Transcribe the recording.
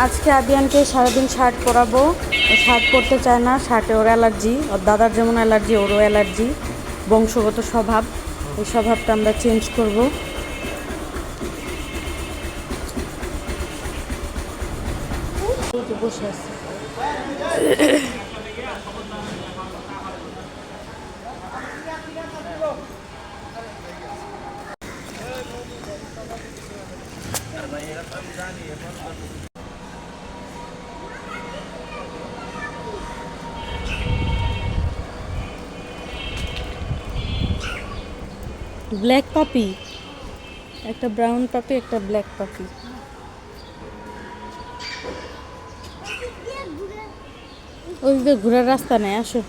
আজকে আদিয়ানকে সারাদিন শার্ট পরাবো। ও শার্ট পরতে চায় না, শার্টে ওর অ্যালার্জি। ওর দাদার যেমন অ্যালার্জি ওরও অ্যালার্জি, বংশগত স্বভাব। এই স্বভাবটা আমরা চেঞ্জ করব। বসে আছে। ব্ল্যাক পাপি, একটা ব্রাউন পাপি, একটা ব্ল্যাক পাপি। ওই যে ঘোরার রাস্তা নেই, আসো।